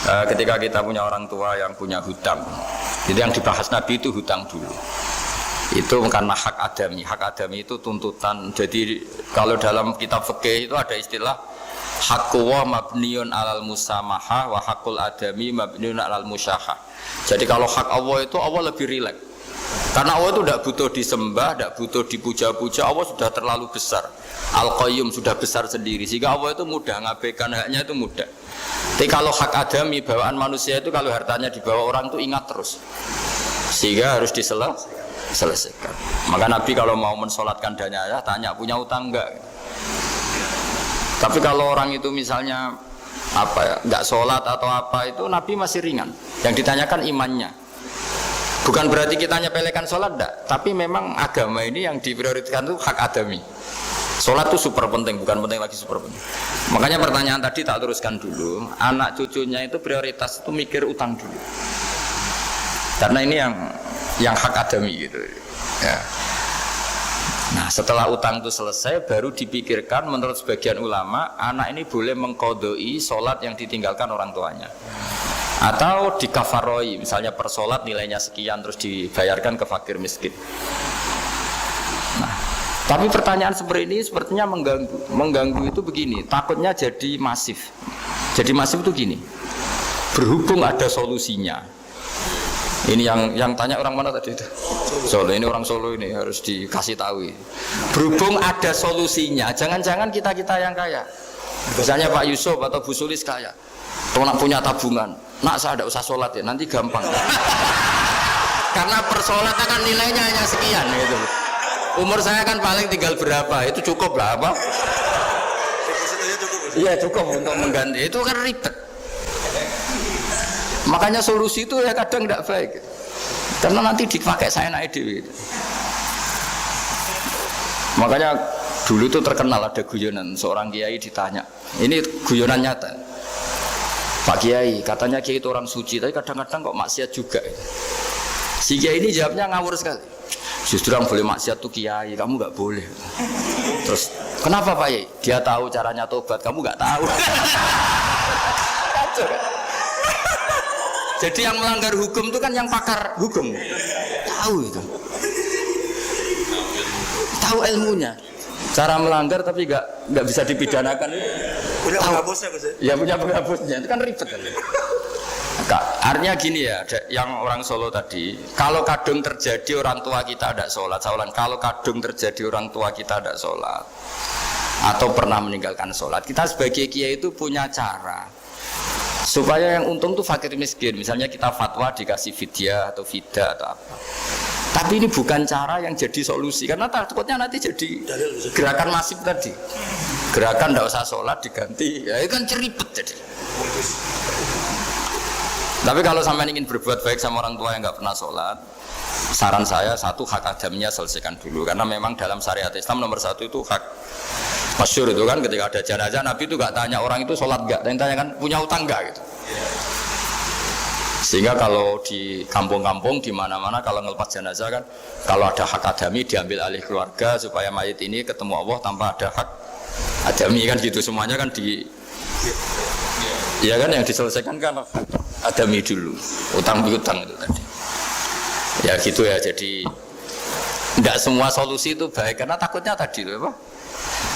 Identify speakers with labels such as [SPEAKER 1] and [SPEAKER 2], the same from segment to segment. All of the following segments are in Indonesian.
[SPEAKER 1] ketika kita punya orang tua yang punya hutang. Jadi yang dibahas Nabi itu hutang dulu. Itu karena hak adami. Hak adami itu tuntutan. Jadi kalau dalam kitab fikih itu ada istilah haqqu wa mabniun alal musamaha wa haqqul adami mabniun alal musyahah. Jadi kalau hak Allah itu Allah lebih rileks. Karena Allah itu tidak butuh disembah, tidak butuh dipuja-puja. Allah sudah terlalu besar. Al-Qayyum sudah besar sendiri. Sehingga Allah itu mudah, ngabaikan haknya itu mudah. Tapi kalau hak adami, bawaan manusia itu kalau hartanya dibawa orang itu ingat terus. Sehingga harus diselesaikan. Maka Nabi kalau mau mensolatkan dananya, tanya punya utang enggak. Tapi kalau orang itu misalnya enggak sholat atau apa itu Nabi masih ringan. Yang ditanyakan imannya. Bukan berarti kita nyepelekan sholat enggak, tapi memang agama ini yang diprioritaskan itu hak adami. Sholat itu super penting, bukan penting lagi super penting. Makanya pertanyaan tadi tak teruskan dulu. Anak cucunya itu prioritas itu mikir utang dulu. Karena ini yang hak adami gitu. Ya. Nah setelah utang itu selesai baru dipikirkan menurut sebagian ulama anak ini boleh mengkodoi sholat yang ditinggalkan orang tuanya atau dikafaroi, misalnya per sholat nilainya sekian terus dibayarkan ke fakir miskin. Nah tapi pertanyaan seperti ini sepertinya mengganggu itu begini, takutnya jadi masif. Jadi masif itu gini, berhubung ada solusinya. Ini yang tanya orang mana tadi itu? Solo, ini orang Solo ini harus dikasih tahu. Berhubung ada solusinya, jangan-jangan kita yang kaya. Misalnya Pak Yusuf atau Bu Sulis kaya, nak punya tabungan, nak saya tidak usah sholat ya, nanti gampang. Karena persolatan kan nilainya hanya sekian gitu. Umur saya kan paling tinggal berapa, itu cukup lah apa? Iya cukup untuk mengganti, itu kan ribet. Makanya solusi itu ya kadang tidak baik. Karena nanti dipakai saya naik dewi. Makanya dulu itu terkenal ada guyonan seorang kiai ditanya. Ini guyonan nyata. Pak Kiai, katanya Kiai itu orang suci, tapi kadang-kadang kok maksiat juga. Si Kiai ini jawabnya ngawur sekali. Justru yang boleh maksiat tuh Kiai, kamu nggak boleh. Terus kenapa Pak Kiai? Dia tahu caranya tobat, kamu nggak tahu. Kacau kan? Jadi yang melanggar hukum itu kan yang pakar hukum. Tahu itu. Tahu ilmunya. Cara melanggar tapi nggak bisa dipidanakan. Punya penghapusnya Gus ya? Ya punya penghapusnya, itu kan ribet kan. Artinya gini ya, yang orang Solo tadi, kalau kadung terjadi orang tua kita ada sholat, kalau kadung terjadi orang tua kita ada sholat atau pernah meninggalkan sholat, kita sebagai kiai itu punya cara supaya yang untung tuh fakir miskin. Misalnya kita fatwa dikasih fidyah atau fida atau apa. Tapi ini bukan cara yang jadi solusi, karena takutnya nanti jadi gerakan masif tadi. Gerakan tidak usah sholat diganti, ya itu kan ceribet jadi. Tapi kalau sampai ingin berbuat baik sama orang tua yang nggak pernah sholat, saran saya satu, hak adamnya selesaikan dulu. Karena memang dalam syariat Islam nomor satu itu hak. Masyhur itu kan ketika ada jenazah Nabi itu nggak tanya orang itu sholat nggak, dan tanya kan punya utang nggak gitu. Sehingga kalau di kampung-kampung di mana-mana kalau ngelepas jenazah kan, kalau ada hak adami diambil alih keluarga supaya mayit ini ketemu Allah tanpa ada hak adami kan gitu, semuanya kan ya kan yang diselesaikan kan adami dulu, utang piutang itu tadi. Ya gitu ya, jadi tidak semua solusi itu baik karena takutnya tadi apa?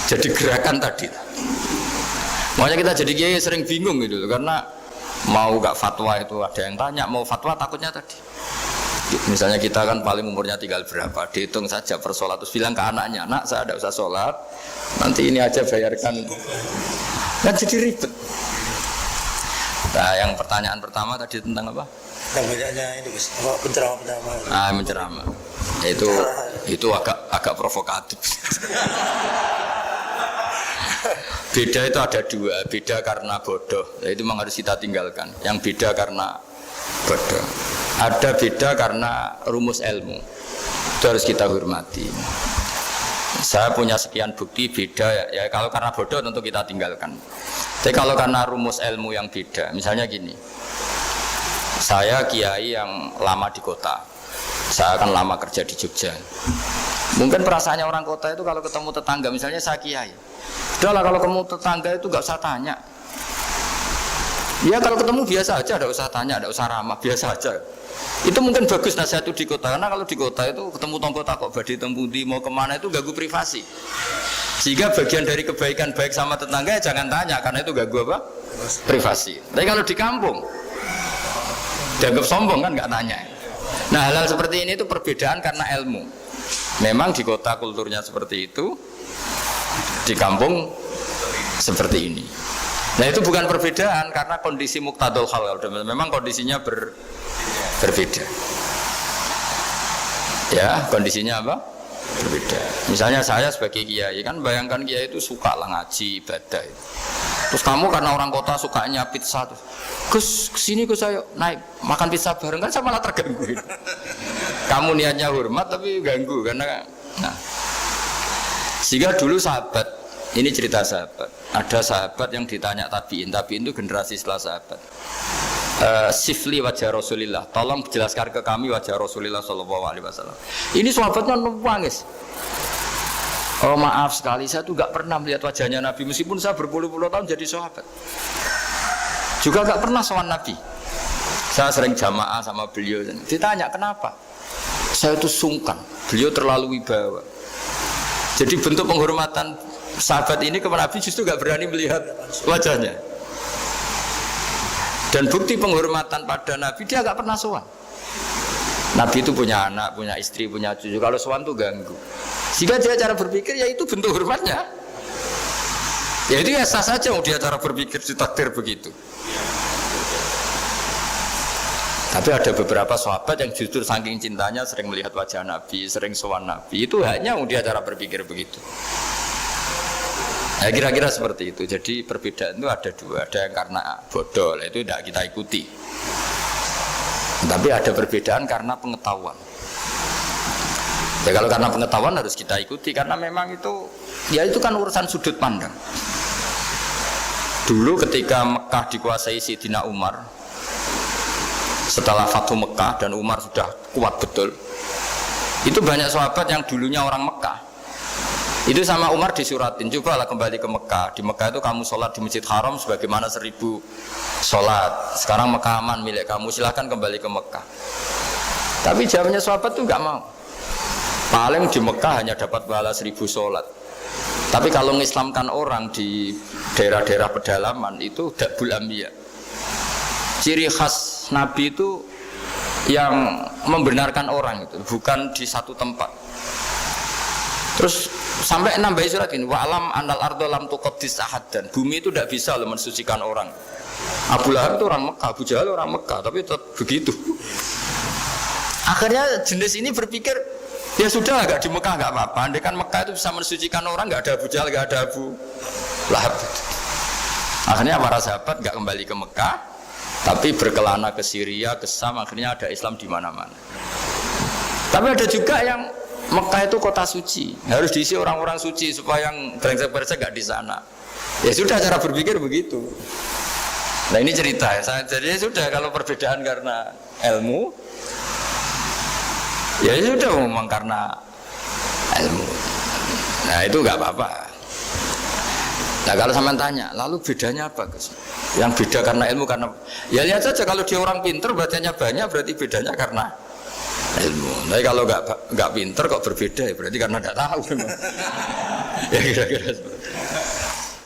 [SPEAKER 1] Jadi gerakan tadi. Makanya kita jadi kiai sering bingung gitu karena mau gak fatwa itu ada yang tanya, mau fatwa takutnya tadi. Misalnya kita kan paling umurnya tinggal berapa, dihitung saja per sholat, terus bilang ke anaknya, nak saya tidak usah sholat, nanti ini aja bayarkan, kan jadi ribet. Nah yang pertanyaan pertama tadi tentang apa?
[SPEAKER 2] Tentang banyaknya ini Gus,
[SPEAKER 1] penceramah. Menceramah, itu agak provokatif. Beda itu ada dua, beda karena bodoh, itu memang harus kita tinggalkan. Yang beda karena bodoh, ada beda karena rumus ilmu, itu harus kita hormati. Saya punya sekian bukti beda ya, kalau karena bodoh tentu kita tinggalkan. Tapi kalau karena rumus ilmu yang beda, misalnya gini, saya kiai yang lama di kota, saya akan lama kerja di Jogja. Mungkin perasaannya orang kota itu kalau ketemu tetangga, misalnya saya kiai, udahlah kalau ketemu tetangga itu gak usah tanya. Ya kalau ketemu biasa aja, tidak usah tanya, tidak usah ramah, biasa aja. Itu mungkin bagus nasihat itu di kota, karena kalau di kota itu ketemu tonggo takok badhe tempundi mau kemana itu ganggu privasi. Sehingga bagian dari kebaikan baik sama tetangga ya jangan tanya, karena itu ganggu apa? Privasi. Tapi kalau di kampung dianggap sombong kan nggak tanya. Nah hal-hal seperti ini itu perbedaan karena ilmu. Memang di kota kulturnya seperti itu, di kampung seperti ini. Nah itu bukan perbedaan karena kondisi muqtadul hal. Memang kondisinya berbeda. Ya kondisinya apa? Berbeda. Misalnya saya sebagai kiai kan bayangkan kiai itu suka lah ngaji ibadah. Terus kamu karena orang kota sukanya pizza tuh. Gus kesini Gus ayo naik makan pizza bareng kan saya malah terganggu. Kamu niatnya hormat tapi ganggu karena nah. Sehingga dulu sahabat, ini cerita sahabat. Ada sahabat yang ditanya tabiin itu generasi setelah sahabat. Sifli wajah Rasulillah, tolong jelaskan ke kami wajah Rasulillah Shallallahu Alaihi Wasallam. Ini sahabatnya nangis. Oh maaf sekali, saya tuh gak pernah melihat wajahnya Nabi meskipun saya berpuluh-puluh tahun jadi sahabat. Juga gak pernah sowan Nabi. Saya sering jamaah sama beliau. Ditanya kenapa? Saya itu sungkan. Beliau terlalu wibawa. Jadi bentuk penghormatan sahabat ini kepada Nabi justru gak berani melihat wajahnya. Dan bukti penghormatan pada Nabi dia gak pernah sowan. Nabi itu punya anak, punya istri, punya cucu. Kalau sowan tuh ganggu. Sehingga dia cara berpikir ya itu bentuk hormatnya. Ya itu ya sah saja dia cara berpikir ditakdir begitu. Tapi ada beberapa sahabat yang justru saking cintanya sering melihat wajah Nabi, sering sowan Nabi. Itu hanya dia cara berpikir begitu. Ya kira-kira seperti itu. Jadi perbedaan itu ada dua. Ada yang karena bodoh, itu tidak kita ikuti. Tapi ada perbedaan karena pengetahuan. Ya kalau karena pengetahuan harus kita ikuti karena memang itu ya itu kan urusan sudut pandang. Dulu ketika Mekah dikuasai Sayyidina Umar, setelah Fathu Mekah dan Umar sudah kuat betul, itu banyak sahabat yang dulunya orang Mekah. Itu sama Umar disuratin, cobalah kembali ke Mekah. Di Mekah itu kamu sholat di Masjid Haram sebagaimana 1000 sholat. Sekarang Mekah aman milik kamu, silahkan kembali ke Mekah. Tapi jawabnya sahabat itu nggak mau. Paling di Mekah hanya dapat pahala 1000 sholat. Tapi kalau mengislamkan orang di daerah-daerah pedalaman itu dakbul anbiya. Ciri khas Nabi itu yang membenarkan orang itu, bukan di satu tempat. Terus sampai nambah surat ini, wa alam anal ardo lam tuqaddis ahad, dan bumi itu tidak bisa loh mensucikan orang. Abu Lahab itu orang Mekah, Abu Jahal orang Mekah, tapi tetap begitu. Akhirnya jenis ini berpikir, ya sudah agak di Mekah nggak apa-apa. Andai kan Mekah itu bisa mensucikan orang, nggak ada Abu Jahal, nggak ada Abu Lahab. Akhirnya para sahabat nggak kembali ke Mekah, tapi berkelana ke Syria, ke Sam. Akhirnya ada Islam di mana-mana. Tapi ada juga yang Mekah itu kota suci, harus diisi orang-orang suci supaya yang brengsek-brengsek nggak di sana. Ya sudah cara berpikir begitu. Nah ini cerita ya. Jadi sudah kalau perbedaan karena ilmu, ya sudah memang karena ilmu. Nah itu nggak apa-apa. Nah kalau sampean tanya, lalu bedanya apa Gus? Yang beda karena ilmu karena ya lihat saja kalau dia orang pinter bacanya banyak berarti bedanya karena ilmu. Tapi kalau nggak pinter kok berbeda ya berarti karena nggak tahu. Ya kira-kira.